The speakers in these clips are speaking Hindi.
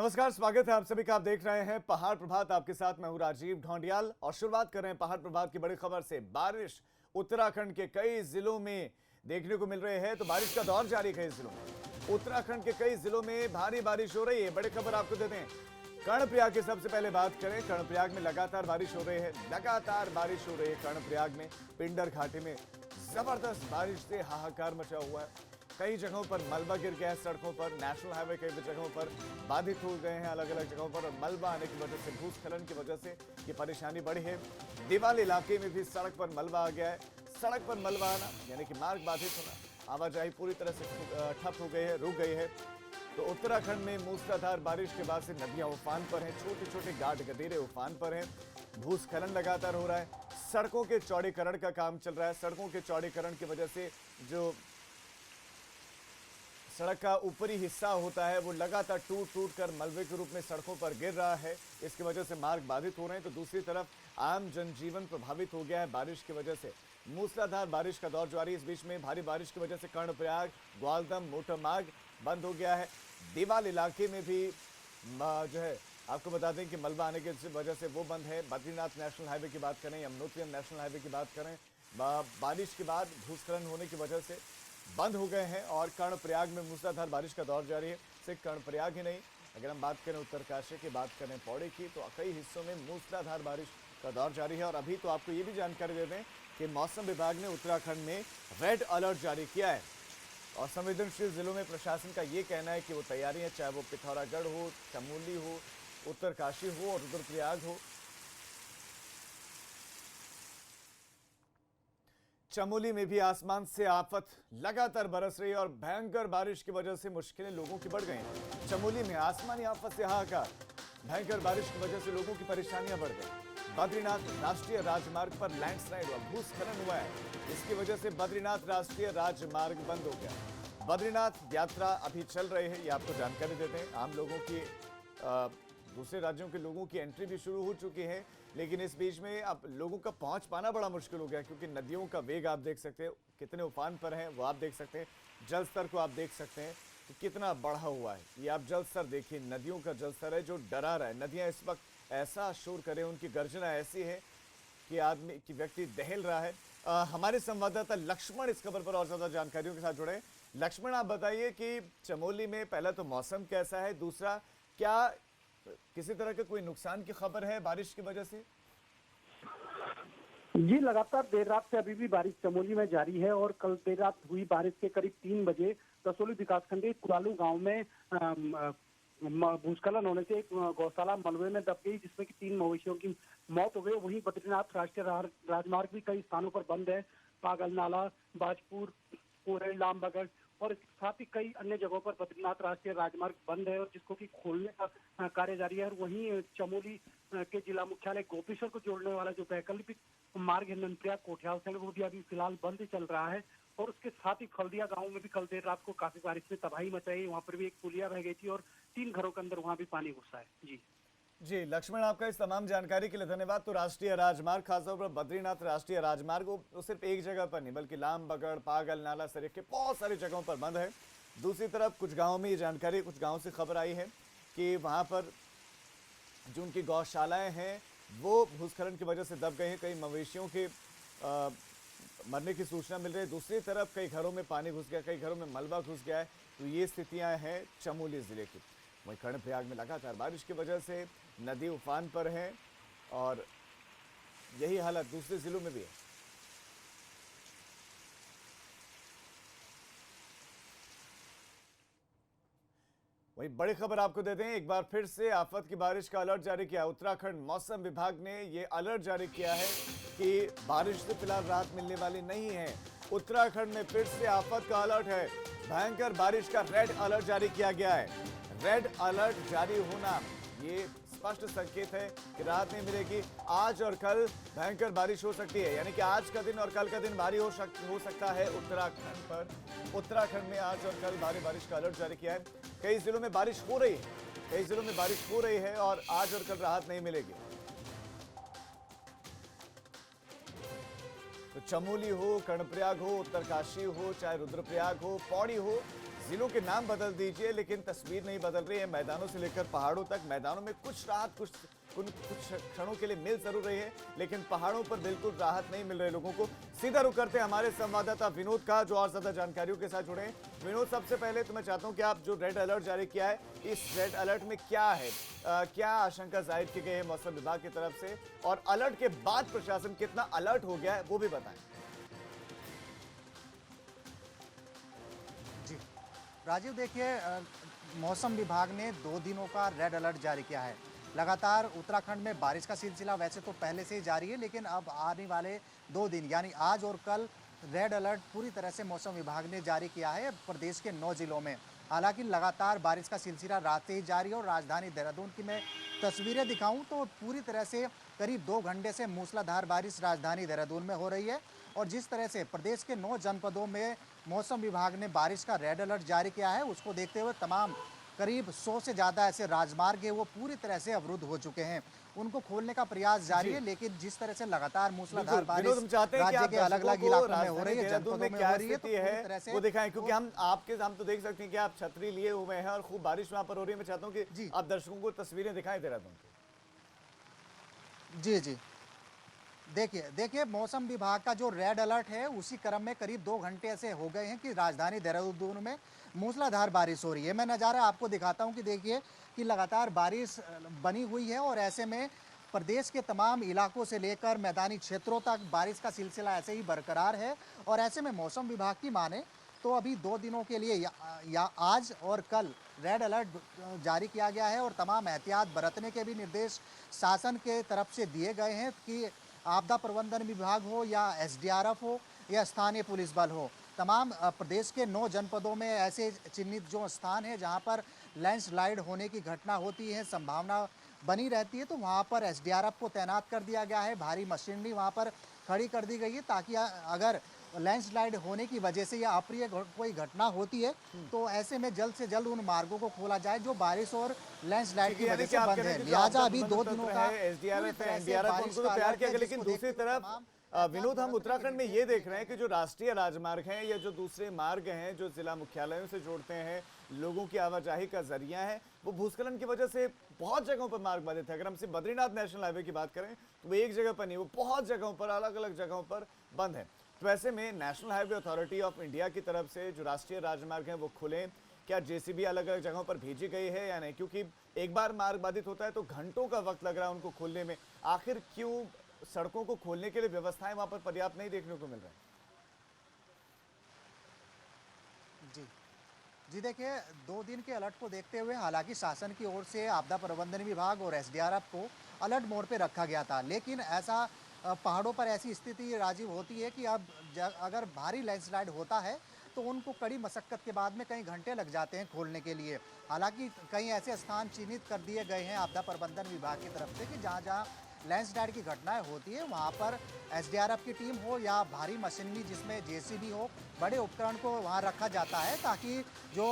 नमस्कार, स्वागत है आप सभी का। आप देख रहे हैं पहाड़ प्रभात। आपके साथ मैं हूं राजीव ढोंडियाल और शुरुआत कर रहे हैं पहाड़ प्रभात की बड़ी खबर से। बारिश उत्तराखंड के कई जिलों में देखने को मिल रहे हैं, तो बारिश का दौर जारी है कई जिलों में। उत्तराखंड के कई जिलों में भारी बारिश हो रही है। बड़ी खबर आपको देते हैं। कर्णप्रयाग की सबसे पहले बात करें। कर्णप्रयाग में लगातार बारिश हो रही है, लगातार बारिश हो रही है। कर्णप्रयाग में पिंडर घाटी में जबरदस्त बारिश से हाहाकार मचा हुआ है। कई जगहों पर मलबा गिर गया है सड़कों पर। नेशनल हाईवे कई जगहों पर बाधित हो गए हैं, अलग अलग जगहों पर। और मलबा आने की वजह से, भूस्खलन की वजह से ये परेशानी बढ़ी है। देवाल इलाके में भी सड़क पर मलबा आ गया है। सड़क पर मलबा आना यानी कि मार्ग बाधित होना, आवाजाही पूरी तरह से ठप हो गई है, रुक गई है। तो उत्तराखंड में मूसलाधार बारिश के बाद से नदियां उफान पर हैं, छोटे छोटे घाट गदेरे उफान पर हैं। भूस्खलन लगातार हो रहा है। सड़कों के चौड़ीकरण का काम चल रहा है। सड़कों के चौड़ीकरण की वजह से जो सड़क का ऊपरी हिस्सा होता है वो लगातार टूट टूट कर मलबे के रूप में सड़कों पर गिर रहा है। इसकी वजह से मार्ग बाधित हो रहे हैं। तो दूसरी तरफ आम जनजीवन प्रभावित हो गया है बारिश की वजह से। मूसलाधार बारिश का दौर जारी। इस बीच में भारी बारिश की वजह से कर्णप्रयाग ग्वालदम मोटर मार्ग बंद हो गया है। देवाल इलाके में भी जो है आपको बता दें कि मलबा आने की वजह से वो बंद है। बद्रीनाथ नेशनल हाईवे की बात करें, यमुनोत्री नेशनल हाईवे की बात करें, बारिश के बाद भूस्खलन होने की वजह से बंद हो गए हैं। और कर्णप्रयाग में मूसलाधार बारिश का दौर जारी है। सिर्फ कर्णप्रयाग ही नहीं, अगर हम बात करें उत्तरकाशी की, बात करें पौड़ी की, तो कई हिस्सों में मूसलाधार बारिश का दौर जारी है। और अभी तो आपको ये भी जानकारी दे दें कि मौसम विभाग ने उत्तराखंड में रेड अलर्ट जारी किया है। और संवेदनशील जिलों में प्रशासन का ये कहना है कि वो तैयारी है, चाहे वो पिथौरागढ़ हो, चमोली हो, उत्तरकाशी हो और रुद्रप्रयाग हो। चमोली में भी आसमान से आफत लगातार बरस रही है और भयंकर बारिश की वजह से मुश्किलें लोगों की बढ़ गई हैं। चमोली में आसमानी आफत से हाहाकार, भयंकर बारिश की वजह से लोगों की परेशानियां बढ़ गई। बद्रीनाथ राष्ट्रीय राजमार्ग पर लैंडस्लाइड और भूस्खलन हुआ है। इसकी वजह से बद्रीनाथ राष्ट्रीय राजमार्ग बंद हो गया। बद्रीनाथ यात्रा अभी चल रही है, ये आपको जानकारी देते हैं। आम लोगों की दूसरे राज्यों के लोगों की एंट्री भी शुरू हो चुकी है, लेकिन इस बीच में अब लोगों का पहुंच पाना बड़ा मुश्किल हो गया, क्योंकि नदियों का वेग आप देख सकते हैं, कितने उफान पर हैं वो आप देख सकते हैं। जल स्तर को आप देख सकते हैं कि कितना बढ़ा हुआ है। ये आप जल स्तर देखिए, नदियों का जल स्तर है जो डरा रहा है। नदियां इस वक्त ऐसा शोर करें, उनकी गर्जना ऐसी है कि आदमी की व्यक्ति दहल रहा है। हमारे संवाददाता लक्ष्मण इस खबर पर और ज्यादा जानकारियों के साथ जुड़े हैं। लक्ष्मण, आप बताइए कि चमोली में पहला तो मौसम कैसा है, दूसरा क्या किसी तरह के कोई नुकसान की खबर है बारिश की वजह से? जी, लगातार देर रात से अभी भी बारिश चमोली में जारी है। और कल देर रात हुई बारिश के करीब 3 बजे कसोली विकासखंड के कुलालू गांव में भूस्खलन होने से एक गौशाला मलबे में दब गई, जिसमें कि 3 मवेशियों की मौत हो गई। वहीं बद्रीनाथ राष्ट्रीय राजमार्ग भी कई स्थानों पर बंद है। पागल नाला, बाजपुर, कोरेल, लामबगड़ और इसके साथ ही कई अन्य जगहों पर बद्रीनाथ राष्ट्रीय राजमार्ग बंद है, और जिसको कि खोलने का कार्य जारी है। और वहीं चमोली के जिला मुख्यालय गोपेश्वर को जोड़ने वाला जो वैकल्पिक मार्ग है ननप्रयाग कोठियाल से, वो भी अभी फिलहाल बंद चल रहा है। और उसके साथ ही खलदिया गांव में भी कल देर रात को काफी बारिश में तबाही मचाई। वहां पर भी एक पुलिया बह गई थी और 3 घरों के अंदर वहां भी पानी घुसा है। जी लक्ष्मण, आपका इस तमाम जानकारी के लिए धन्यवाद। तो राष्ट्रीय राजमार्ग, खासतौर पर बद्रीनाथ राष्ट्रीय राजमार्ग, वो सिर्फ एक जगह पर नहीं बल्कि लामबगड़, पागल नाला सरिफ के बहुत सारी जगहों पर बंद है। दूसरी तरफ कुछ गांवों में ये जानकारी, कुछ गांवों से खबर आई है कि वहां पर जो उनकी गौशालाएं हैं वो भूस्खलन की वजह से दब गए हैं। कई मवेशियों के मरने की सूचना मिल रही है। दूसरी तरफ कई घरों में पानी घुस गया, कई घरों में मलबा घुस गया है। तो ये स्थितियां हैं चमोली जिले की। वहीं कर्णप्रयाग में लगातार बारिश की वजह से नदी उफान पर है और यही हालत दूसरे जिलों में भी है। वहीं बड़ी खबर आपको देते हैं, एक बार फिर से आफत की बारिश का अलर्ट जारी किया। उत्तराखंड मौसम विभाग ने यह अलर्ट जारी किया है कि बारिश से फिलहाल राहत मिलने वाली नहीं है। उत्तराखंड में फिर से आफत का अलर्ट है। भयंकर बारिश का रेड अलर्ट जारी किया गया है। रेड अलर्ट जारी होना ये स्पष्ट संकेत है कि राहत नहीं मिलेगी। आज और कल भयंकर बारिश हो सकती है, यानी कि आज का दिन और कल का दिन भारी हो सकता है उत्तराखंड पर। उत्तराखंड में आज और कल भारी बारिश का अलर्ट जारी किया है। कई जिलों में बारिश हो रही है, कई जिलों में बारिश हो रही है और आज और कल राहत नहीं मिलेगी। तो चमोली हो, कर्णप्रयाग हो, उत्तरकाशी हो, चाहे रुद्रप्रयाग हो, पौड़ी हो, जिलों के नाम बदल दीजिए लेकिन तस्वीर नहीं बदल रही है। मैदानों से लेकर पहाड़ों तक, मैदानों में कुछ राहत कुछ क्षणों के लिए मिल जरूर रही है, लेकिन पहाड़ों पर बिल्कुल राहत नहीं मिल रही लोगों को। सीधा रुक करते हैं हमारे संवाददाता विनोद का, जो और ज्यादा जानकारियों के साथ जुड़े हैं। विनोद, सबसे पहले तो मैं चाहता हूं कि आप जो रेड अलर्ट जारी किया है, इस रेड अलर्ट में क्या है, क्या आशंका जाहिर की गई है मौसम विभाग की तरफ से, और अलर्ट के बाद प्रशासन कितना अलर्ट हो गया है वो भी बताएं। जी राजीव, देखिए मौसम विभाग ने 2 दिनों का रेड अलर्ट जारी किया है। लगातार उत्तराखंड में बारिश का सिलसिला वैसे तो पहले से ही जारी है, लेकिन अब आने वाले 2 दिन यानी आज और कल रेड अलर्ट पूरी तरह से मौसम विभाग ने जारी किया है प्रदेश के 9 जिलों में। हालांकि लगातार बारिश का सिलसिला रात से ही जारी है और राजधानी देहरादून की मैं तस्वीरें दिखाऊं तो पूरी तरह से करीब 2 घंटे से मूसलाधार बारिश राजधानी देहरादून में हो रही है। और जिस तरह से प्रदेश के 9 जनपदों में मौसम विभाग ने बारिश का रेड अलर्ट जारी किया है, उसको देखते हुए तमाम करीब 100 से ज़्यादा ऐसे राजमार्ग है वो पूरी तरह से अवरुद्ध हो चुके हैं। उनको खोलने का प्रयास जारी है, लेकिन जिस तरह से लगातार मूसलाधार बारिश राज्य के अलग अलग इलाकों में हो रही है, जनपदों में हो रही है, तो पूरी तरह से वो दिखाएं, क्योंकि हम तो देख सकते हैं कि आप छतरी लिए हुए हैं और खूब बारिश वहां पर हो रही है। मैं चाहता हूं कि आप दर्शकों को तस्वीरें दिखाएं देहरादून की। जी, देखिए मौसम विभाग का जो रेड अलर्ट है उसी क्रम में करीब 2 घंटे ऐसे हो गए हैं कि राजधानी देहरादून में मूसलाधार बारिश हो रही है। मैं नज़ारा आपको दिखाता हूं कि देखिए कि लगातार बारिश बनी हुई है और ऐसे में प्रदेश के तमाम इलाकों से लेकर मैदानी क्षेत्रों तक बारिश का सिलसिला ऐसे ही बरकरार है। और ऐसे में मौसम विभाग की माने तो अभी 2 दिनों के लिए या आज और कल रेड अलर्ट जारी किया गया है और तमाम एहतियात बरतने के भी निर्देश शासन के तरफ से दिए गए हैं कि आपदा प्रबंधन विभाग हो या एसडीआरएफ हो या स्थानीय पुलिस बल हो, तमाम प्रदेश के 9 जनपदों में ऐसे चिन्हित जो स्थान है जहां पर लैंडस्लाइड होने की घटना होती है, संभावना बनी रहती है, तो वहां पर एसडीआरएफ को तैनात कर दिया गया है। भारी मशीनरी वहां पर खड़ी कर दी गई है ताकि अगर लैंडस्लाइड होने की वजह से या अप्रिय कोई घटना होती है तो ऐसे में जल्द से जल्द उन मार्गों को खोला जाए जो बारिश और लैंडस्लाइड की वजह से बंद है। लिहाजा अभी 2 दिनों का एसडीआरएफ है, एनडीआरएफ उनको तो तैयार किया गया, लेकिन दूसरी तरफ विनोद, हम उत्तराखंड में ये देख रहे हैं कि जो राष्ट्रीय राजमार्ग हैं या जो दूसरे मार्ग हैं जो जिला मुख्यालयों से जोड़ते हैं, लोगों की आवाजाही का जरिया है, वो भूस्खलन की वजह से बहुत जगहों पर मार्ग बाधित है। अगर हम सिर्फ बद्रीनाथ नेशनल हाईवे की बात करें तो वो एक जगह पर नहीं, वो बहुत जगहों पर, अलग अलग जगहों पर बंद है। तो ऐसे में national highway authority of India की तरफ से जो राष्ट्रीय राजमार्ग हैं वो खुले, क्या जेसीबी अलग अलग जगहों पर भेजी गई है या नहीं? क्योंकि एक बार मार्ग बाधित होता है तो घंटों का वक्त लग रहा है उनको खोलने में। आखिर क्यों सड़कों को खोलने के लिए व्यवस्थाएं वहां पर पर्याप्त नहीं देखने को मिल रही? जी देखिए, 2 दिन के अलर्ट को देखते हुए हालांकि शासन की ओर से आपदा प्रबंधन विभाग और एसडीआरएफ को अलर्ट मोड पे रखा गया था, लेकिन ऐसा पहाड़ों पर ऐसी स्थिति राजीव होती है कि अब अगर भारी लैंडस्लाइड होता है तो उनको कड़ी मशक्कत के बाद में कई घंटे लग जाते हैं खोलने के लिए। हालांकि कई ऐसे स्थान चिन्हित कर दिए गए हैं आपदा प्रबंधन विभाग की तरफ से कि जहाँ जहाँ लैंडस्लाइड की घटनाएं होती है वहाँ पर एसडीआरएफ की टीम हो या भारी मशीनरी जिसमें जेसीबी हो, बड़े उपकरण को वहाँ रखा जाता है ताकि जो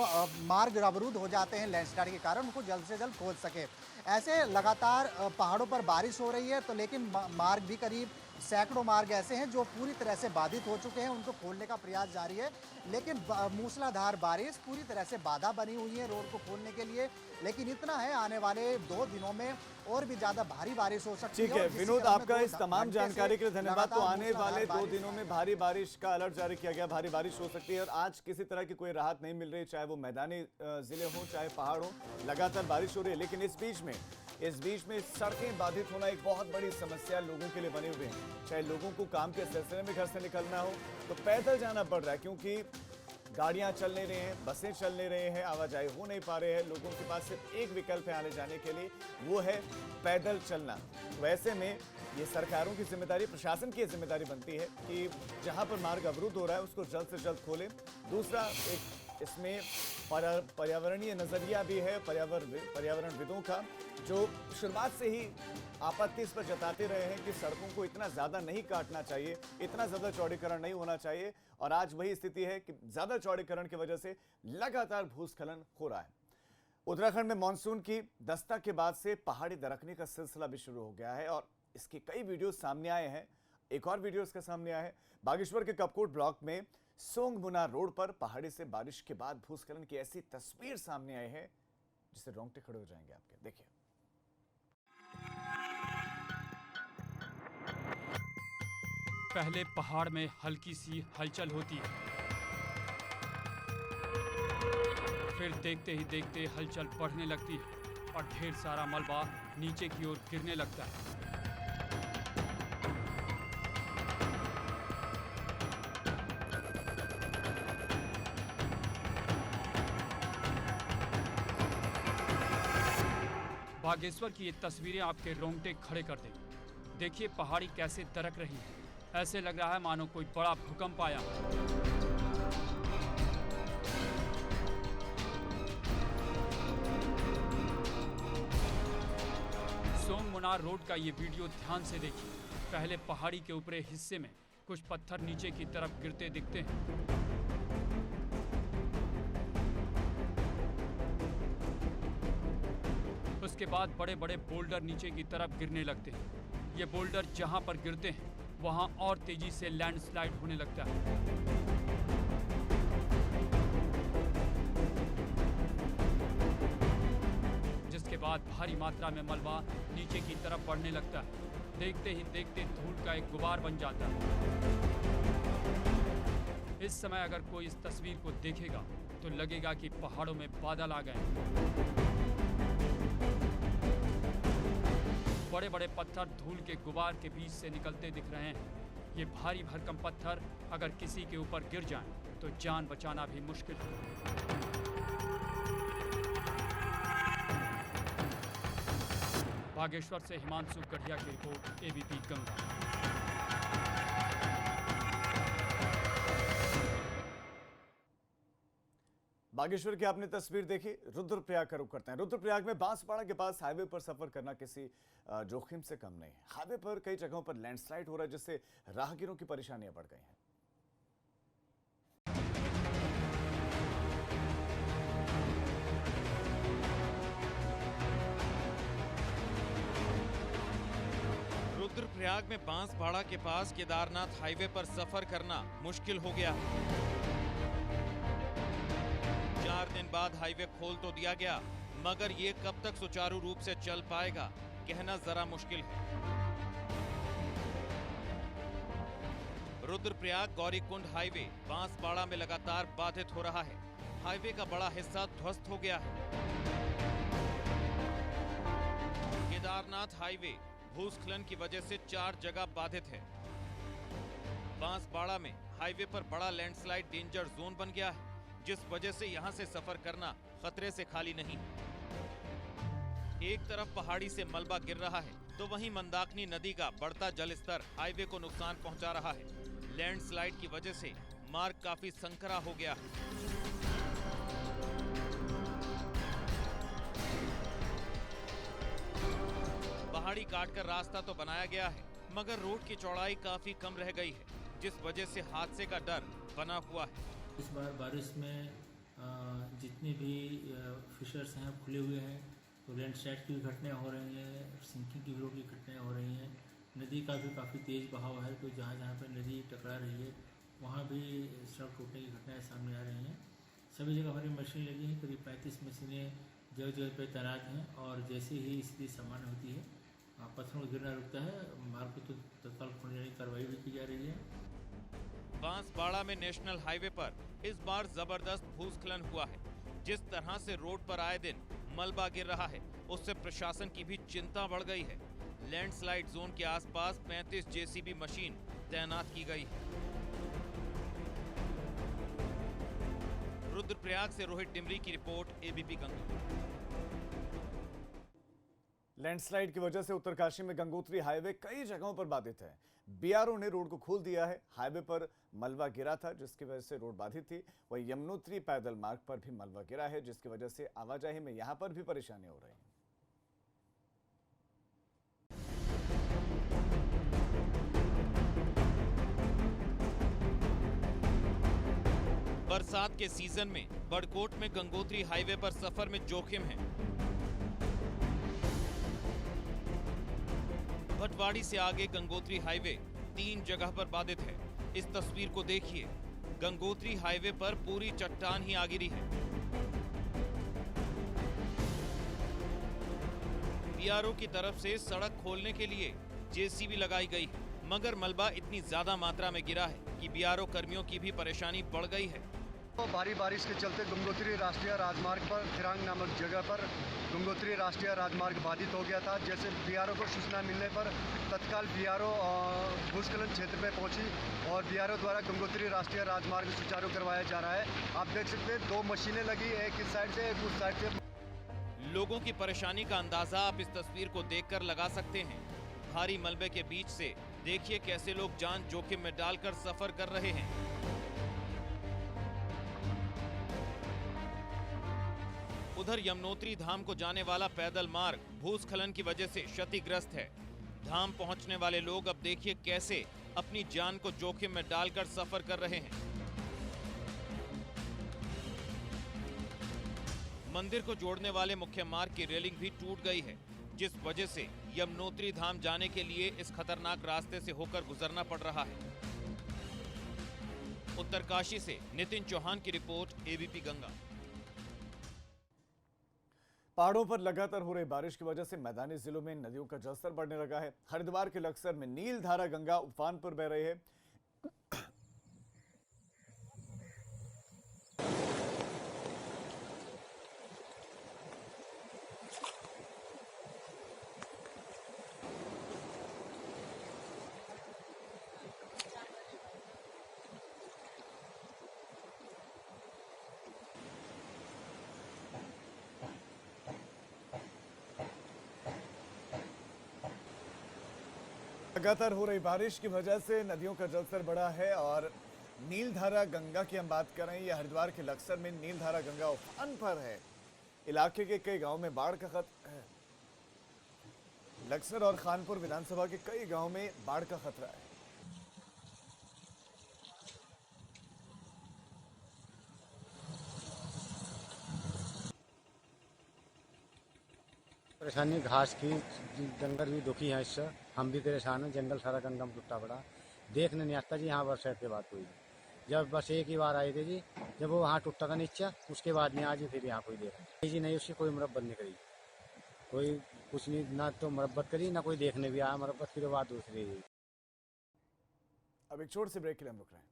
मार्ग अवरुद्ध हो जाते हैं लैंडस्लाइड के कारण उनको जल्द से जल्द खोल सके। ऐसे लगातार पहाड़ों पर बारिश हो रही है तो लेकिन मार्ग भी करीब सैकड़ों मार्ग ऐसे हैं जो पूरी तरह से बाधित हो चुके हैं, उनको खोलने का प्रयास जारी है। लेकिन मूसलाधार बारिश पूरी तरह से बाधा बनी हुई है रोड को खोलने के लिए। लेकिन इतना है, आने वाले 2 दिनों में और भी ज्यादा भारी बारिश हो सकती है। ठीक है विनोद, आपका इस तमाम जानकारी के लिए धन्यवाद। तो आने वाले 2 दिनों में भारी बारिश का अलर्ट जारी किया गया, भारी बारिश हो सकती है और आज किसी तरह की कोई राहत नहीं मिल रही, चाहे वो मैदानी जिले हों चाहे पहाड़ हो, लगातार बारिश हो रही है। लेकिन इस बीच में सड़कें बाधित होना एक बहुत बड़ी समस्या लोगों के लिए बने हुए हैं। चाहे लोगों को काम के सिलसिले में घर से निकलना हो तो पैदल जाना पड़ रहा है, क्योंकि गाड़ियां चल नहीं रही हैं, बसें चल नहीं रहे हैं, आवाजाही हो नहीं पा रहे हैं। लोगों के पास सिर्फ एक विकल्प है आने जाने के लिए, वो है पैदल चलना। तो ऐसे में ये सरकारों की जिम्मेदारी, प्रशासन की जिम्मेदारी बनती है कि जहां पर मार्ग अवरुद्ध हो रहा है उसको जल्द से जल्द खोलें। दूसरा, एक इसमें पर्यावरणीय नजरिया भी है पर्यावरणविदों का, जो शुरुआत से ही आपत्ति इस पर जताते रहे हैं कि सड़कों को इतना ज्यादा नहीं काटना चाहिए, इतना ज्यादा चौड़ीकरण नहीं होना चाहिए। और आज वही स्थिति है कि ज्यादा चौड़ीकरण की वजह से लगातार भूस्खलन हो रहा है। उत्तराखंड में मानसून की दस्तक के बाद से पहाड़ी दरकने का सिलसिला भी शुरू हो गया है और इसके कई वीडियो सामने आए हैं। एक और वीडियो इसके सामने आया है। बागेश्वर के कपकोट ब्लॉक में सोंगमुना रोड पर पहाड़ी से बारिश के बाद भूस्खलन की ऐसी तस्वीर सामने आई है जिससे रोंगटे खड़े हो जाएंगे आपके। देखिए। पहले पहाड़ में हल्की सी हलचल होती है, फिर देखते ही देखते हलचल बढ़ने लगती है और ढेर सारा मलबा नीचे की ओर गिरने लगता है। बागेश्वर की ये तस्वीरें आपके रोंगटे खड़े कर देंगी। देखिए पहाड़ी कैसे दरक रही है, ऐसे लग रहा है मानो कोई बड़ा भूकंप आया। सोंगमुना रोड का ये वीडियो ध्यान से देखिए। पहले पहाड़ी के ऊपरी हिस्से में कुछ पत्थर नीचे की तरफ गिरते दिखते हैं। उसके बाद बड़े बड़े बोल्डर नीचे की तरफ गिरने लगते हैं। ये बोल्डर जहां पर गिरते हैं वहां और तेजी से लैंडस्लाइड होने लगता है। जिसके बाद भारी मात्रा में मलबा नीचे की तरफ बढ़ने लगता है। देखते ही देखते धूल का एक गुबार बन जाता है। इस समय अगर कोई इस तस्वीर को देखेगा तो लगेगा कि पहाड़ों में बादल आ गए। बड़े बड़े पत्थर धूल के गुबार के बीच से निकलते दिख रहे हैं। ये भारी भरकम पत्थर अगर किसी के ऊपर गिर जाएं तो जान बचाना भी मुश्किल है। बागेश्वर से हिमांशु गढ़िया की रिपोर्ट, एबीपी गंगा। बागेश्वर की आपने तस्वीर देखी। रुद्रप्रयाग का रुख करते हैं। रुद्रप्रयाग में बांसवाड़ा के पास हाईवे पर सफर करना किसी जोखिम से कम नहीं है। हाईवे पर कई जगहों पर लैंडस्लाइड हो रहा है जिससे राहगीरों की परेशानियां बढ़ गई हैं। रुद्रप्रयाग में बांसवाड़ा के पास केदारनाथ हाईवे पर सफर करना मुश्किल हो गया। 4 दिन बाद हाईवे खोल तो दिया गया, मगर ये कब तक सुचारू रूप से चल पाएगा कहना जरा मुश्किल है। रुद्रप्रयाग गौरीकुंड हाईवे बांसवाड़ा में लगातार बाधित हो रहा है। हाईवे का बड़ा हिस्सा ध्वस्त हो गया है। केदारनाथ हाईवे भूस्खलन की वजह से 4 जगह बाधित है। बांसवाड़ा में हाईवे पर बड़ा लैंडस्लाइड डेंजर जोन बन गया है, जिस वजह से यहां से सफर करना खतरे से खाली नहीं। एक तरफ पहाड़ी से मलबा गिर रहा है तो वहीं मंदाकिनी नदी का बढ़ता जल स्तर हाईवे को नुकसान पहुंचा रहा है। लैंडस्लाइड की वजह से मार्ग काफी संकरा हो गया है। पहाड़ी काटकर रास्ता तो बनाया गया है, मगर रोड की चौड़ाई काफी कम रह गई है, जिस वजह से हादसे का डर बना हुआ है। इस बार बारिश में जितने भी फिशर्स हैं खुले हुए हैं, तो लैंडस्लाइड की भी घटनाएं हो रही हैं, सिंकिंग की भी घटनाएं हो रही हैं। नदी का भी काफ़ी तेज़ बहाव है, तो जहाँ जहाँ पर नदी टकरा रही है वहाँ भी सड़क टूटने की घटनाएं सामने आ रही हैं। सभी जगह हमारी मशीन लगी हैं, करीब 35 मशीनें जगह जगह पर तैनात हैं, और जैसे ही स्थिति सामान्य होती है, पत्थरों का गिरना रुकता है, मार्ग को तो तत्काल खोलने की कार्रवाई भी की जा रही है। बांसवाड़ा में नेशनल हाईवे पर इस बार जबरदस्त भूस्खलन हुआ है। जिस तरह से रोड पर आए दिन मलबा गिर रहा है, उससे प्रशासन की भी चिंता बढ़ गई है। लैंडस्लाइड जोन के आसपास 35 जेसीबी मशीन तैनात की गई है। रुद्रप्रयाग से रोहित डिमरी की रिपोर्ट, एबीपी गंगा। लैंडस्लाइड की वजह से उत्तरकाशी में गंगोत्री हाईवे कई जगहों पर बाधित है। बीआरओ ने रोड को खोल दिया है। हाईवे पर मलबा गिरा था जिसकी वजह से रोड बाधित थी। वहीं यमुनोत्री पैदल मार्ग पर भी मलबा गिरा है जिसकी वजह से आवाजाही में यहां पर भी परेशानी हो रही है। बरसात के सीजन में बड़कोट में गंगोत्री हाईवे पर सफर में जोखिम है। भटवाड़ी से आगे गंगोत्री हाईवे 3 जगह पर बाधित है। इस तस्वीर को देखिए। गंगोत्री हाईवे पर पूरी चट्टान ही आ गिरी है। बीआरओ की तरफ से सड़क खोलने के लिए जेसीबी लगाई गई है, मगर मलबा इतनी ज्यादा मात्रा में गिरा है कि बीआरओ कर्मियों की भी परेशानी बढ़ गई है। तो भारी बारिश के चलते गंगोत्री राष्ट्रीय राजमार्ग पर थिरांग नामक जगह पर गंगोत्री राष्ट्रीय राजमार्ग बाधित हो गया था। जैसे बीआरओ को सूचना मिलने पर तत्काल बीआरओ भूस्खलन क्षेत्र में पहुंची और बीआरओ द्वारा गंगोत्री राष्ट्रीय राजमार्ग सुचारू करवाया जा रहा है। आप देख सकते हैं 2 मशीनें लगी, एक इस साइड से एक उस साइड से। लोगों की परेशानी का अंदाजा आप इस तस्वीर को देखकर लगा सकते हैं। भारी मलबे के बीच से देखिए कैसे लोग जान जोखिम में डालकर सफर कर रहे हैं। उधर यमुनोत्री धाम को जाने वाला पैदल मार्ग भूस्खलन की वजह से क्षतिग्रस्त है। धाम पहुंचने वाले लोग अब देखिए कैसे अपनी जान को जोखिम में डालकर सफर कर रहे हैं। मंदिर को जोड़ने वाले मुख्य मार्ग की रेलिंग भी टूट गई है, जिस वजह से यमुनोत्री धाम जाने के लिए इस खतरनाक रास्ते से होकर गुजरना पड़ रहा है। उत्तरकाशी से नितिन चौहान की रिपोर्ट, एबीपी गंगा। पहाड़ों पर लगातार हो रही बारिश की वजह से मैदानी जिलों में नदियों का जलस्तर बढ़ने लगा है। हरिद्वार के लक्सर में नीलधारा गंगा उफान पर बह रही है। लगातार हो रही बारिश की वजह से नदियों का जलस्तर बढ़ा है और नीलधारा गंगा की हम बात कर रहे हैं। ये हरिद्वार के लक्सर में नीलधारा गंगा उफान पर है। इलाके के कई गांव में बाढ़ का खतरा है। लक्सर और खानपुर विधानसभा के कई गांव में बाढ़ का खतरा है। परेशानी घास की, जंगल भी दुखी है इससे, हम भी परेशान हैं। जंगल सारा गंगम टूटा पड़ा, देखने नहीं आता जी। यहाँ बरसात की बात हुई जब बस एक ही बार आए थे जी, जब वो वहाँ टूटा था नीचे, उसके बाद में आज फिर यहाँ कोई देखा जी नहीं, उसकी कोई मरम्मत नहीं करी, कोई कुछ नहीं, ना तो मरम्मत करी ना कोई देखने भी आया मरम्मत की। बात दूसरी है। अब एक छोटे से ब्रेक के लिए हम रुक रहे हैं।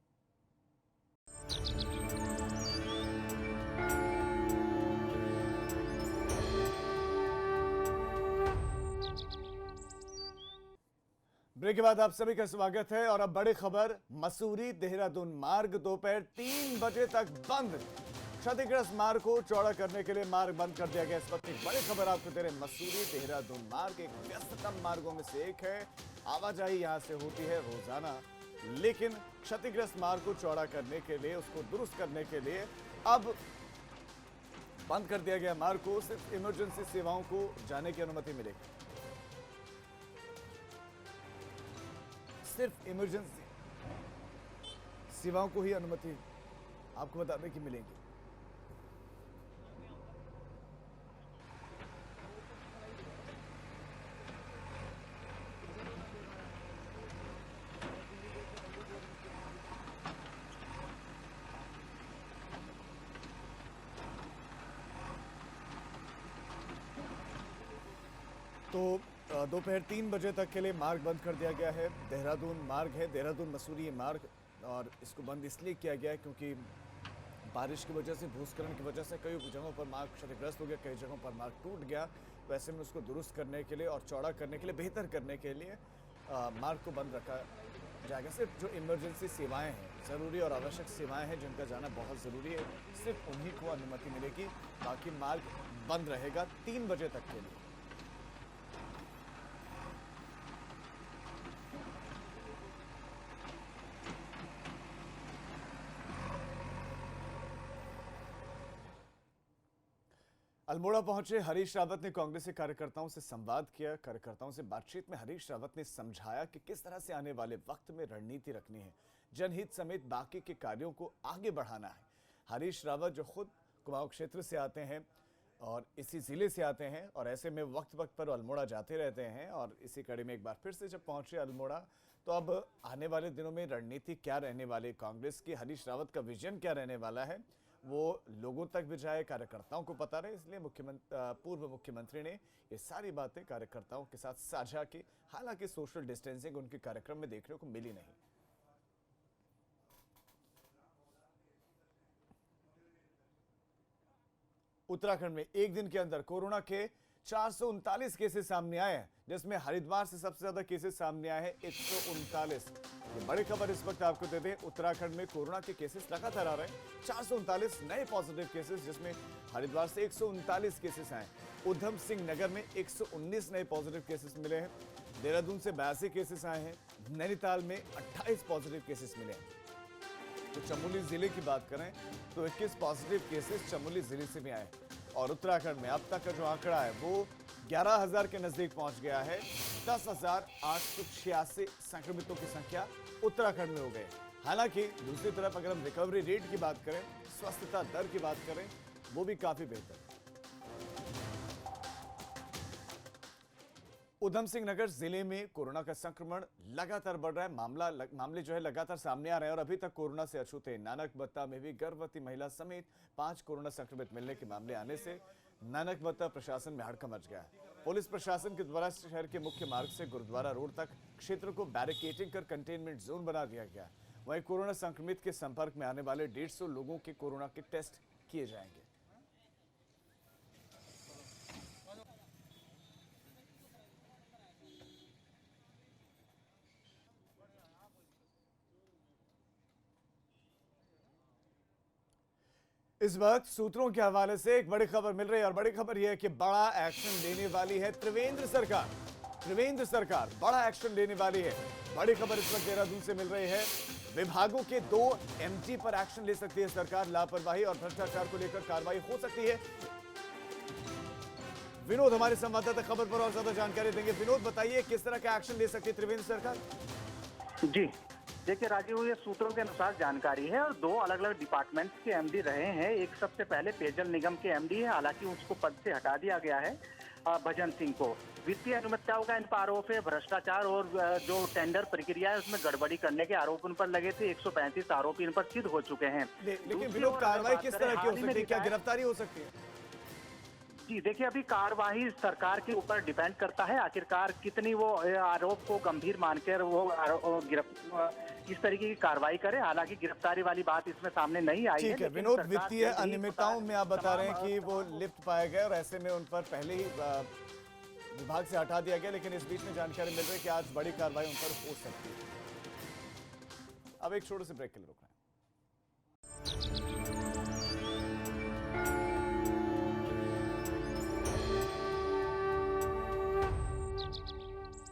ब्रेक के बाद आप सभी का स्वागत है और अब बड़ी खबर, मसूरी देहरादून मार्ग दोपहर 3 बजे तक बंद। क्षतिग्रस्त मार्ग को चौड़ा करने के लिए मार्ग बंद कर दिया गया। इस वक्त एक बड़ी खबर आपको दे रहे हैं। मसूरी देहरादून मार्ग एक व्यस्ततम मार्गों में से एक है। आवाजाही यहां से होती है रोजाना, लेकिन क्षतिग्रस्त मार्ग को चौड़ा करने के लिए, उसको दुरुस्त करने के लिए अब बंद कर दिया गया मार्ग को। सिर्फ इमरजेंसी सेवाओं को जाने की अनुमति मिलेगी, सिर्फ इमरजेंसी सेवाओं को ही अनुमति आपको बताने की मिलेगी। तो दोपहर 3 बजे तक के लिए मार्ग बंद कर दिया गया है। देहरादून मार्ग है, देहरादून मसूरी मार्ग, और इसको बंद इसलिए किया गया है क्योंकि बारिश की वजह से, भूस्खलन की वजह से कई जगहों पर मार्ग क्षतिग्रस्त हो गया, कई जगहों पर मार्ग टूट गया। तो ऐसे में उसको दुरुस्त करने के लिए और चौड़ा करने के लिए, बेहतर करने के लिए मार्ग को बंद रखा जाएगा। सिर्फ जो इमरजेंसी सेवाएँ हैं, ज़रूरी और आवश्यक सेवाएँ हैं जिनका जाना बहुत ज़रूरी है, सिर्फ उन्हीं को अनुमति मिलेगी। बाकी मार्ग बंद रहेगा 3 बजे तक के लिए। अल्मोड़ा पहुंचे हरीश रावत ने कांग्रेसी कार्यकर्ताओं से संवाद किया। कार्यकर्ताओं से बातचीत में हरीश रावत ने समझाया कि किस तरह से आने वाले वक्त में रणनीति रखनी है, जनहित समेत बाकी के कार्यों को आगे बढ़ाना है। हरीश रावत जो खुद कुमाऊं क्षेत्र से आते हैं और इसी जिले से आते हैं और ऐसे में वक्त वक्त पर अल्मोड़ा जाते रहते हैं, और इसी कड़ी में एक बार फिर से जब पहुंचे अल्मोड़ा तो अब आने वाले दिनों में रणनीति क्या रहने वाली, कांग्रेस की हरीश रावत का विजन क्या रहने वाला है, वो लोगों तक भी जाए, कार्यकर्ताओं को पता रहे, इसलिए पूर्व मुख्यमंत्री ने ये सारी बातें कार्यकर्ताओं के साथ साझा की। हालांकि सोशल डिस्टेंसिंग उनके कार्यक्रम में देखने को मिली नहीं। उत्तराखंड में एक दिन के अंदर कोरोना के 439 केसेस सामने आए हैं, जिसमें हरिद्वार से सबसे ज्यादा केसेस सामने आए हैं 139। ये बड़ी खबर इस वक्त आपको दे दें, उत्तराखंड में कोरोना के केसेस लगातार आ रहे हैं। 439 नए पॉजिटिव केसेस, जिसमें हरिद्वार से 139 केसेस आए। उधम सिंह नगर में 119 नए पॉजिटिव केसेस मिले हैं। देहरादून से 82 केसेस आए हैं। नैनीताल में 28 पॉजिटिव केसेस मिले हैं। तो चमोली जिले की बात करें तो 21 पॉजिटिव केसेस चमोली जिले से भी आए। और उत्तराखंड में अब तक का जो आंकड़ा है वो 11,000 के नजदीक पहुंच गया है। 10,886 संक्रमितों की संख्या उत्तराखंड में हो गए। हालांकि दूसरी तरफ अगर हम रिकवरी रेट की बात करें, स्वस्थता दर की बात करें, वो भी काफी बेहतर है। उधम सिंह नगर जिले में कोरोना का संक्रमण लगातार बढ़ रहा है। मामले जो है लगातार सामने आ रहे हैं और अभी तक कोरोना से अछूते। नानकबत्ता में भी गर्भवती महिला समेत 5 कोरोना संक्रमित मिलने के मामले आने से नानकबत्ता प्रशासन में हड़कंप मच गया है। पुलिस प्रशासन के द्वारा शहर के मुख्य मार्ग से गुरुद्वारा रोड तक क्षेत्र को बैरिकेडिंग कर कंटेनमेंट जोन बना दिया गया। वहीं कोरोना संक्रमित के संपर्क में आने वाले 150 लोगों के कोरोना के टेस्ट किए जाएंगे। इस वक्त सूत्रों के हवाले से एक बड़ी खबर मिल रही है और बड़ी खबर यह है कि बड़ा एक्शन लेने वाली है त्रिवेंद्र सरकार। त्रिवेंद्र सरकार बड़ा एक्शन लेने वाली है। बड़ी खबर इस वक्त देहरादून से मिल रही है। विभागों के 2 एमडी पर एक्शन ले सकती है सरकार। लापरवाही और भ्रष्टाचार को लेकर कार्रवाई हो सकती है। विनोद हमारे संवाददाता खबर पर और ज्यादा जानकारी देंगे। विनोद बताइए, किस तरह का एक्शन ले सकती है त्रिवेंद्र सरकार? जी देखिए राजीव, ये सूत्रों के अनुसार जानकारी है और 2 अलग अलग डिपार्टमेंट्स के एमडी रहे हैं। एक सबसे पहले पेयजल निगम के एमडी है, हालांकि उसको पद से हटा दिया गया है, भजन सिंह को। वित्तीय अनियमितताओं का इन पर आरोप है। भ्रष्टाचार और जो टेंडर प्रक्रिया है उसमें गड़बड़ी करने के आरोप उन पर लगे थे। 135 आरोपी इन पर सिद्ध हो चुके हैं। लेकिन विनोद, कार्रवाई किस तरह की हो सकती है? क्या गिरफ्तारी हो सकती है? जी देखिए, अभी कार्यवाही सरकार के ऊपर डिपेंड करता है, आखिरकार कितनी वो आरोप को गंभीर मानकर वो इस तरीके की कार्रवाई करे। हालांकि गिरफ्तारी वाली बात इसमें सामने नहीं आई है। ठीक है विनोद, वित्तीय अनियमितताओं में आप बता रहे हैं कि वो लिप्त पाए गए और ऐसे में उन पर पहले ही विभाग से हटा दिया गया, लेकिन इस बीच में जानकारी मिल रही है कि आज बड़ी कार्रवाई उन पर हो सकती है। अब एक छोटे से ब्रेक के लिए रुक रहे हैं।